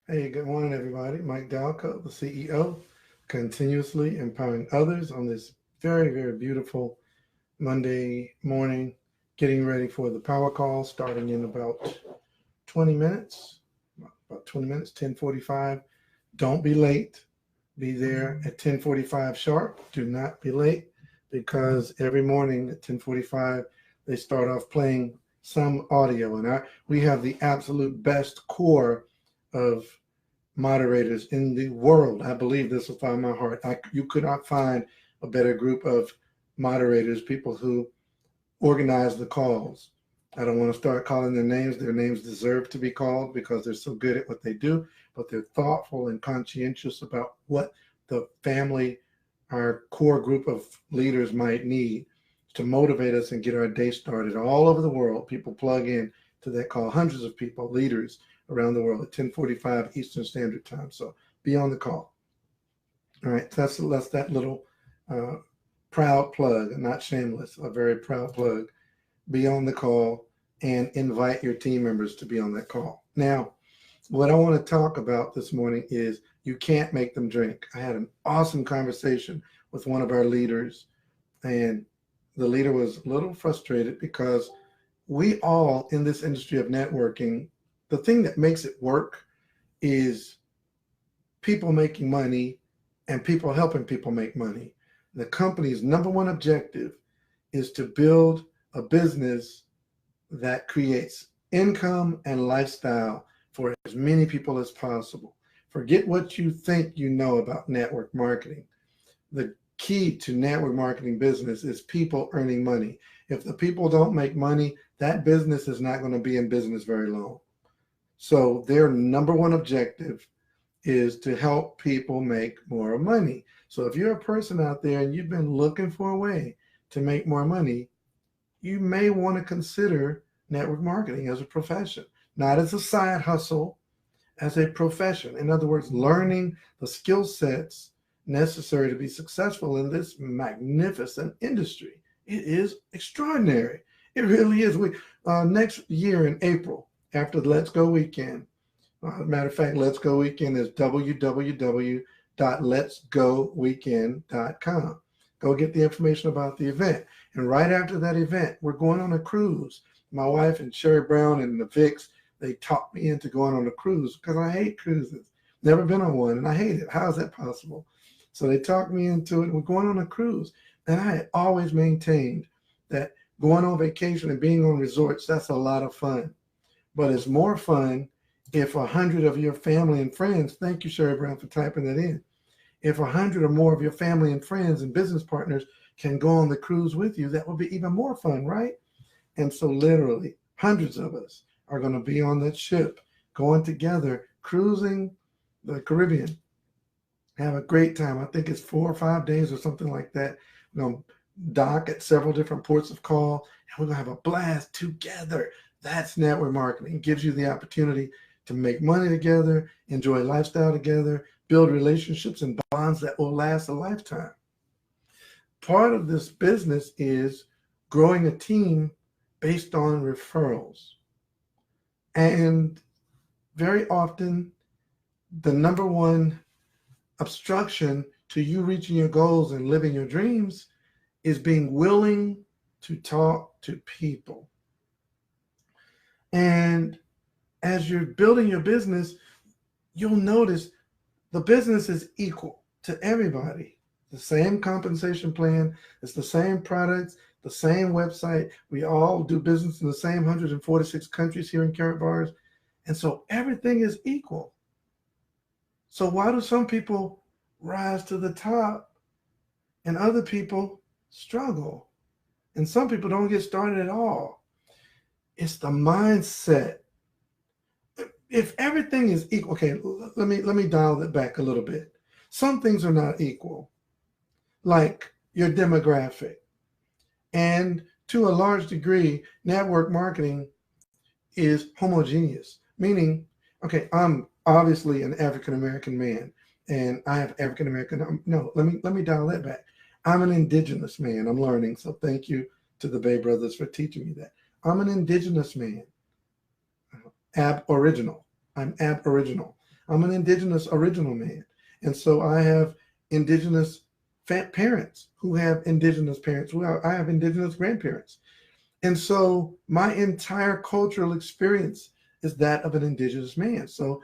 Hey, good morning, everybody. Mike Dalcoe, the CEO, continuously empowering others on this very, very beautiful Monday morning, getting ready for the power call starting in about 20 minutes. About 20 minutes, 10:45. Don't be late. Be there at 10:45 sharp. Do not be late because every morning at 10:45 they start off playing some audio, and we have the absolute best core of moderators in the world. I believe this with all my heart. You could not find a better group of moderators, people who organize the calls. I don't want to start calling their names. Their names deserve to be called because they're so good at what they do, but they're thoughtful and conscientious about what the family, our core group of leaders might need to motivate us and get our day started. All over the world, people plug in to that call. Hundreds of people, leaders around the world at 10:45 Eastern Standard Time. So be on the call. All right, that's that little uh, proud plug, not shameless, a very proud plug. Be on the call and invite your team members to be on that call. Now, what I want to talk about this morning is you can't make them drink. I had an awesome conversation with one of our leaders, and the leader was a little frustrated because we all in this industry of networking, the thing that makes it work is people making money and people helping people make money. The company's number one objective is to build a business that creates income and lifestyle for as many people as possible. Forget what you think you know about network marketing. The key to network marketing business is people earning money. If the people don't make money, that business is not going to be in business very long. So their number one objective is to help people make more money. So if you're a person out there and you've been looking for a way to make more money, you may want to consider network marketing as a profession, not as a side hustle, as a profession. In other words, learning the skill sets necessary to be successful in this magnificent industry. It is extraordinary. It really is. We next year in April, after the Let's Go weekend, matter of fact, Let's Go Weekend is www.letsgoweekend.com. Go get the information about the event. And right after that event, we're going on a cruise. My wife and Sherry Brown and the Vicks, they talked me into going on a cruise because I hate cruises. Never been on one, and I hate it. How is that possible? So they talked me into it. We're going on a cruise. And I had always maintained that going on vacation and being on resorts, that's a lot of fun. But it's more fun if 100 of your family and friends, thank you, Sherry Brown, for typing that in. If 100 or more of your family and friends and business partners can go on the cruise with you, that would be even more fun, right? And so, literally, hundreds of us are going to be on that ship, going together, cruising the Caribbean. Have a great time. I think it's 4 or 5 days or something like that. We're going to dock at several different ports of call, and we're going to have a blast together. That's network marketing. It gives you the opportunity to make money together, enjoy lifestyle together, build relationships and bonds that will last a lifetime. Part of this business is growing a team based on referrals. And very often, the number one obstruction to you reaching your goals and living your dreams is being willing to talk to people. And as you're building your business, you'll notice the business is equal to everybody. The same compensation plan, it's the same products, the same website. We all do business in the same 146 countries here in Karatbars. And so everything is equal. So why do some people rise to the top and other people struggle? And some people don't get started at all. It's the mindset. If everything is equal, okay, let me dial it back a little bit. Some things are not equal, like your demographic. And to a large degree, network marketing is homogeneous, meaning, okay, I'm obviously an African American man, and I have African American. No, let me dial that back. I'm an indigenous man. I'm learning, so thank you to the Bay Brothers for teaching me that. I'm an indigenous man, aboriginal. I'm aboriginal. I'm an indigenous original man. And so I have indigenous parents who have indigenous parents. I have indigenous grandparents. And so my entire cultural experience is that of an indigenous man. So,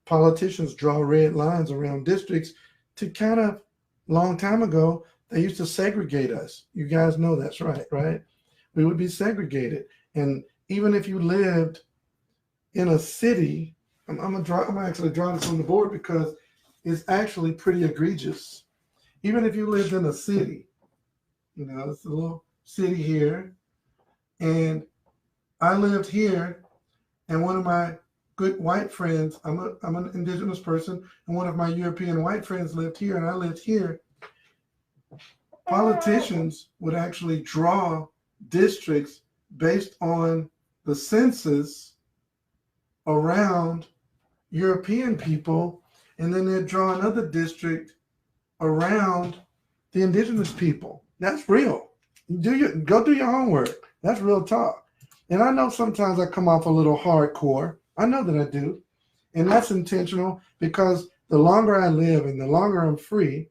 politicians draw red lines around districts to kind of, long time ago, they used to segregate us. You guys know that's right, right? We would be segregated. And even if you lived in a city, I'm actually drawing this on the board because it's actually pretty egregious. Even if you lived in a city, it's a little city here, and I lived here, and one of my good white friends, I'm an indigenous person, and one of my European white friends lived here, and I lived here. Politicians would actually draw districts based on the census around European people, and then they'd draw another district around the indigenous people. That's real. Go do your homework. That's real talk. And I know sometimes I come off a little hardcore. I know that I do. And that's intentional because the longer I live and the longer I'm free,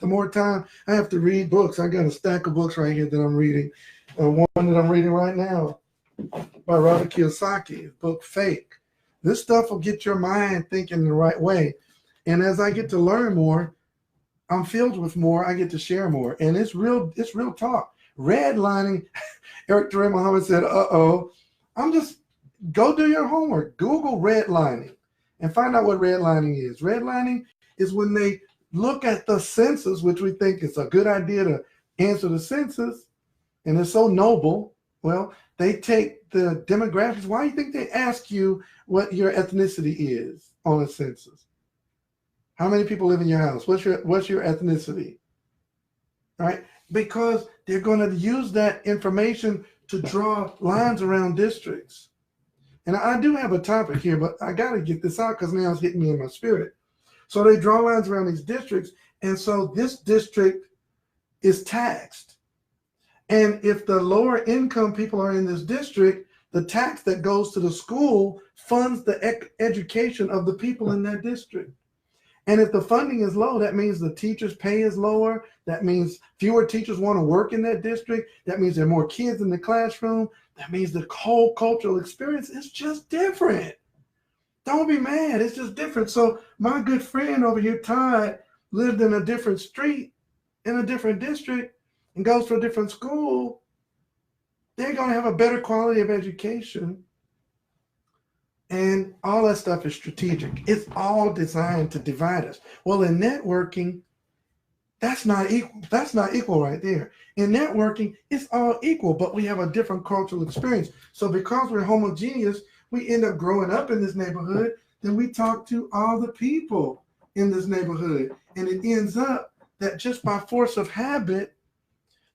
the more time I have to read books. I got a stack of books right here that I'm reading. One that I'm reading right now by Robert Kiyosaki, book Fake. This stuff will get your mind thinking the right way. And as I get to learn more, I'm filled with more. I get to share more. And it's real talk. Redlining, Eric Duray Muhammad said, go do your homework. Google redlining and find out what redlining is. Redlining is when they look at the census, which we think is a good idea to answer the census, and it's so noble. Well, they take the demographics. Why do you think they ask you what your ethnicity is on a census? How many people live in your house? What's your ethnicity? Right? Because they're going to use that information to draw lines around districts. And I do have a topic here, but I got to get this out because now it's hitting me in my spirit. So they draw lines around these districts, and so this district is taxed. And if the lower income people are in this district, the tax that goes to the school funds the education of the people in that district. And if the funding is low, that means the teachers' pay is lower. That means fewer teachers want to work in that district. That means there are more kids in the classroom. That means the whole cultural experience is just different. Don't be mad. It's just different. So my good friend over here, Todd, lived in a different street, in a different district, and goes to a different school. They're going to have a better quality of education. And all that stuff is strategic. It's all designed to divide us. Well, in networking, that's not equal. That's not equal right there. In networking, it's all equal, but we have a different cultural experience. So because we're homogeneous, we end up growing up in this neighborhood, then we talk to all the people in this neighborhood. And it ends up that just by force of habit,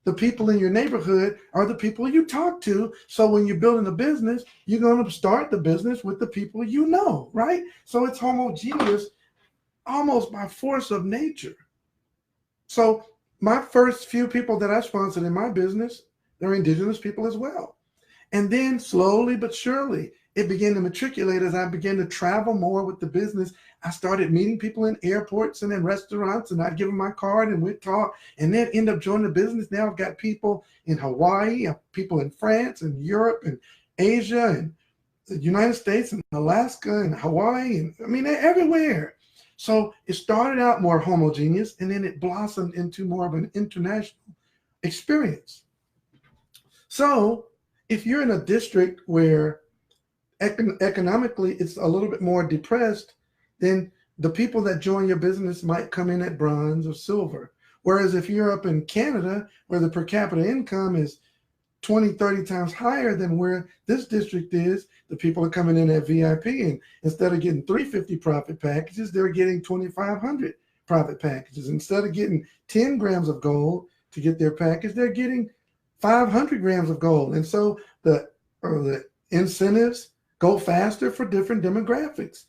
the people in your neighborhood are the people you talk to. So when you're building a business, you're going to start the business with the people you know, right? So it's homogeneous almost by force of nature. So my first few people that I sponsored in my business, they're indigenous people as well. And then slowly but surely, it began to matriculate as I began to travel more with the business. I started meeting people in airports and in restaurants, and I'd give them my card and we'd talk, and then end up joining the business. Now I've got people in Hawaii, people in France and Europe and Asia and the United States and Alaska and Hawaii. And I mean, they're everywhere. So it started out more homogeneous, and then it blossomed into more of an international experience. So if you're in a district where economically it's a little bit more depressed, then the people that join your business might come in at bronze or silver. Whereas if you're up in Canada, where the per capita income is 20, 30 times higher than where this district is, the people are coming in at VIP, and instead of getting 350 profit packages, they're getting 2,500 profit packages. Instead of getting 10 grams of gold to get their package, they're getting 500 grams of gold. And so the incentives go faster for different demographics.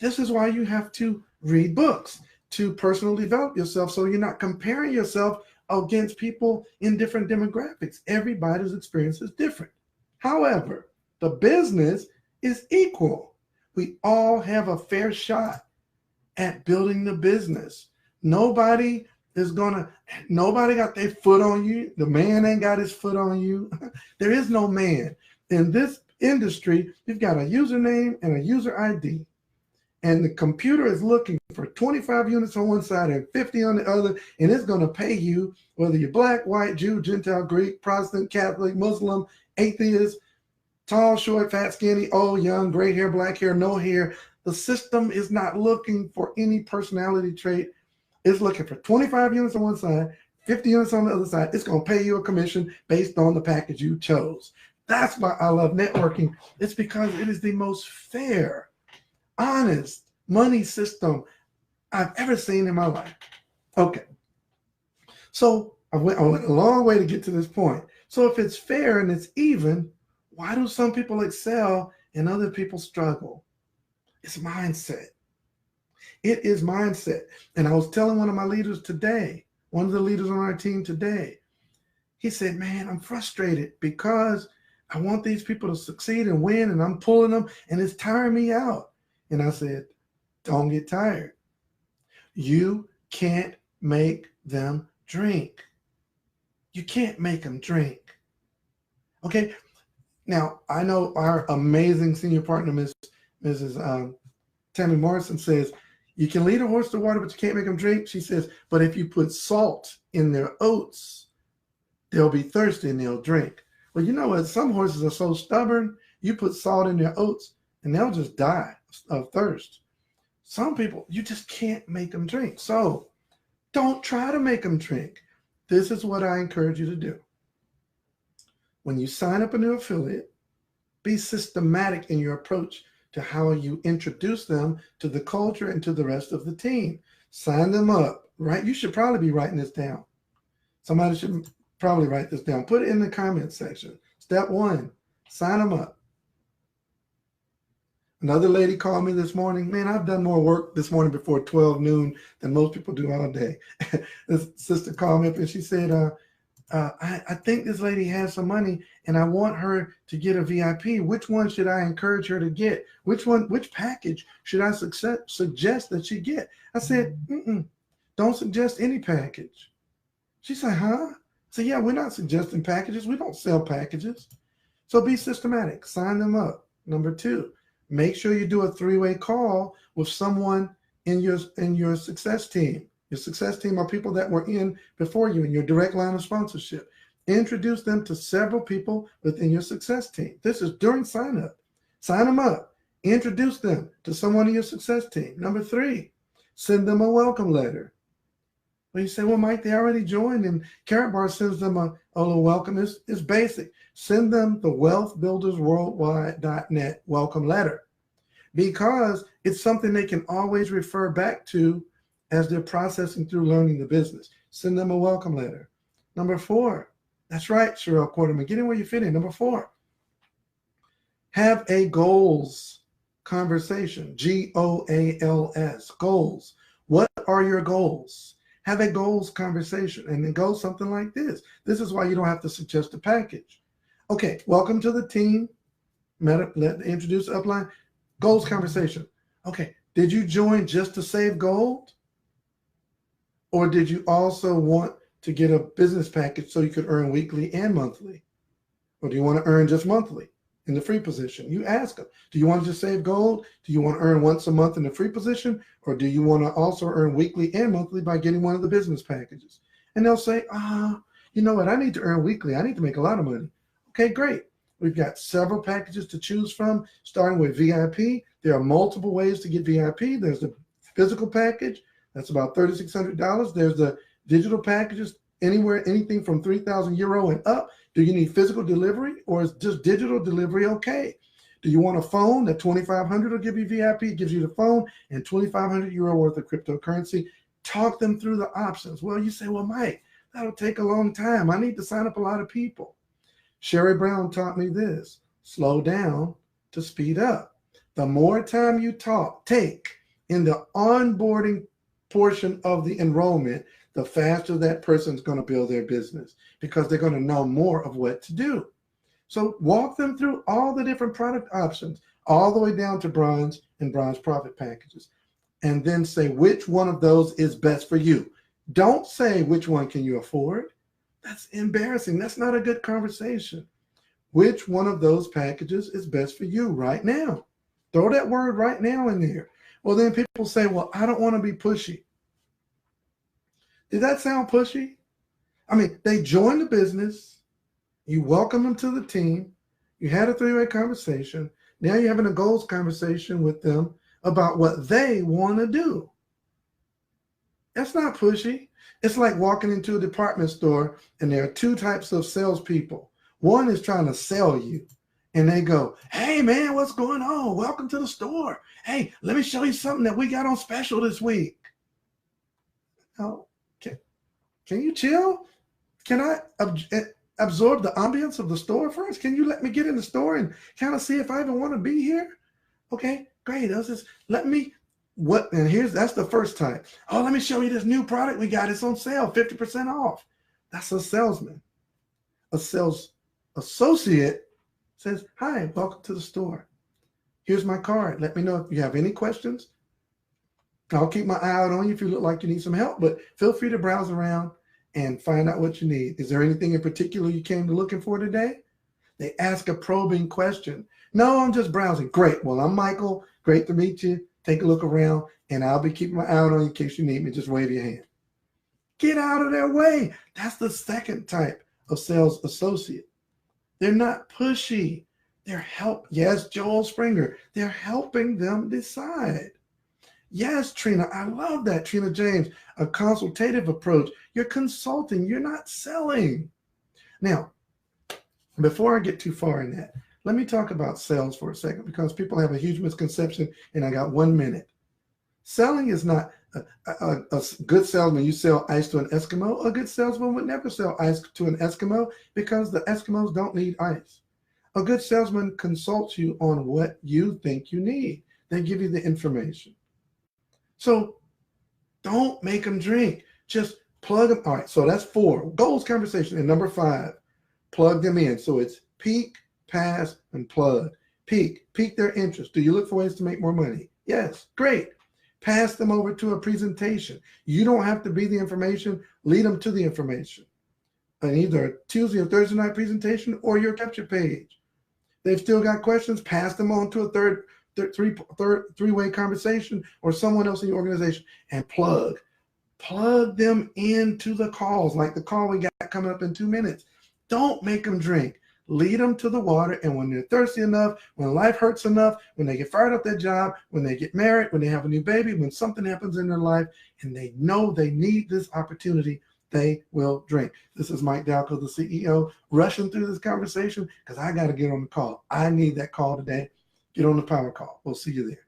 This is why you have to read books to personally develop yourself, so you're not comparing yourself against people in different demographics. Everybody's experience is different. However, the business is equal. We all have a fair shot at building the business. Nobody got their foot on you. The man ain't got his foot on you. There is no man. In this industry, you've got a username and a user ID. And the computer is looking for 25 units on one side and 50 on the other, and it's going to pay you whether you're black, white, Jew, Gentile, Greek, Protestant, Catholic, Muslim, atheist, tall, short, fat, skinny, old, young, gray hair, black hair, no hair. The system is not looking for any personality trait. It's looking for 25 units on one side, 50 units on the other side. It's going to pay you a commission based on the package you chose. That's why I love networking. It's because it is the most fair, honest money system I've ever seen in my life. Okay. So I went a long way to get to this point. So if it's fair and it's even, why do some people excel and other people struggle? It's mindset. It is mindset. And I was telling one of my leaders today, one of the leaders on our team today, he said, man, I'm frustrated because I want these people to succeed and win, and I'm pulling them, and it's tiring me out. And I said, don't get tired. You can't make them drink. You can't make them drink. Okay? Now, I know our amazing senior partner, Mrs. Tammy Morrison, says, you can lead a horse to water, but you can't make them drink. She says, but if you put salt in their oats, they'll be thirsty and they'll drink. Well, you know what? Some horses are so stubborn, you put salt in their oats and they'll just die of thirst. Some people, you just can't make them drink. So don't try to make them drink. This is what I encourage you to do. When you sign up a new affiliate, be systematic in your approach to how you introduce them to the culture and to the rest of the team. Sign them up, right? You should probably be writing this down. Somebody should probably write this down. Put it in the comment section. Step 1, sign them up. Another lady called me this morning. Man, I've done more work this morning before 12 noon than most people do all day. This sister called me up and she said, I think this lady has some money and I want her to get a VIP. Which one should I encourage her to get? Which package should I suggest that she get? I said, don't suggest any package. She said, huh? I said, yeah, we're not suggesting packages. We don't sell packages. So be systematic. Sign them up. Number 2, make sure you do a 3-way call with someone in your success team. Your success team are people that were in before you in your direct line of sponsorship. Introduce them to several people within your success team. This is during sign up. Sign them up. Introduce them to someone in your success team. Number 3, send them a welcome letter. Well, you say, well, Mike, they already joined, and Carrot Bar sends them a little welcome. It's basic. Send them the wealthbuildersworldwide.net welcome letter because it's something they can always refer back to as they're processing through learning the business. Send them a welcome letter. Number 4, that's right, Sherelle Quarterman, get in where you fit in. Number 4, have a goals conversation, GOALS, goals. What are your goals? Have a goals conversation, and it goes something like this. This is why you don't have to suggest a package. Okay, welcome to the team. Introduce upline. Goals conversation. Okay, did you join just to save gold? Or did you also want to get a business package so you could earn weekly and monthly? Or do you want to earn just monthly in the free position? You ask them, do you want to just save gold? Do you want to earn once a month in the free position? Or do you want to also earn weekly and monthly by getting one of the business packages? And they'll say, you know what? I need to earn weekly. I need to make a lot of money. Okay, great. We've got several packages to choose from, starting with VIP. There are multiple ways to get VIP. There's the physical package. That's about $3,600. There's the digital packages, anything from 3,000 euro and up. Do you need physical delivery or is just digital delivery okay? Do you want a phone? That 2,500 will give you VIP. It gives you the phone and 2,500 euro worth of cryptocurrency. Talk them through the options. Well, you say, well, Mike, that'll take a long time. I need to sign up a lot of people. Sherry Brown taught me this: slow down to speed up. The more time you take in the onboarding portion of the enrollment, the faster that person's going to build their business because they're going to know more of what to do. So walk them through all the different product options, all the way down to bronze and bronze profit packages, and then say which one of those is best for you. Don't say which one can you afford. That's embarrassing. That's not a good conversation. Which one of those packages is best for you right now? Throw that word right now in there. Well, then people say, well, I don't want to be pushy. Did that sound pushy? I mean, they joined the business. You welcome them to the team. You had a three-way conversation. Now you're having a goals conversation with them about what they want to do. That's not pushy. It's like walking into a department store and there are two types of salespeople. One is trying to sell you, and they go, hey, man, what's going on? Welcome to the store. Hey, let me show you something that we got on special this week. Oh, can you chill? Can I absorb the ambience of the store first? Can you let me get in the store and kind of see if I even want to be here? Okay, great. That's the first type. Oh, let me show you this new product we got. It's on sale, 50% off. That's a salesman. A sales associate says, hi, welcome to the store. Here's my card. Let me know if you have any questions. I'll keep my eye out on you if you look like you need some help, but feel free to browse around and find out what you need. Is there anything in particular you came to looking for today? They ask a probing question. No, I'm just browsing. Great. Well, I'm Michael. Great to meet you. Take a look around, and I'll be keeping my eye out on you in case you need me. Just wave your hand. Get out of their way. That's the second type of sales associate. They're not pushy. Yes, Joel Springer. They're helping them decide. Yes, Trina, I love that, Trina James, a consultative approach. You're consulting, you're not selling. Now, before I get too far in that, let me talk about sales for a second because people have a huge misconception, and I got 1 minute. Selling is not a good salesman. You sell ice to an Eskimo. A good salesman would never sell ice to an Eskimo because the Eskimos don't need ice. A good salesman consults you on what you think you need. They give you the information. So don't make them drink. Just plug them. All right, so that's 4. Goals conversation. And number 5, plug them in. So it's peak, pass, and plug. Pique their interest. Do you look for ways to make more money? Yes, great. Pass them over to a presentation. You don't have to be the information. Lead them to the information. On either a Tuesday or Thursday night presentation or your capture page. They've still got questions. Pass them on to a three-way conversation or someone else in your organization, and plug them into the calls, like the call we got coming up in 2 minutes. Don't make them drink. Lead them to the water, and when they're thirsty enough, when life hurts enough, when they get fired off their job, when they get married, when they have a new baby, when something happens in their life and they know they need this opportunity, they will drink. This is Mike Dalcoe, the CEO, rushing through this conversation because I got to get on the call. I need that call today. Get on the power call. We'll see you there.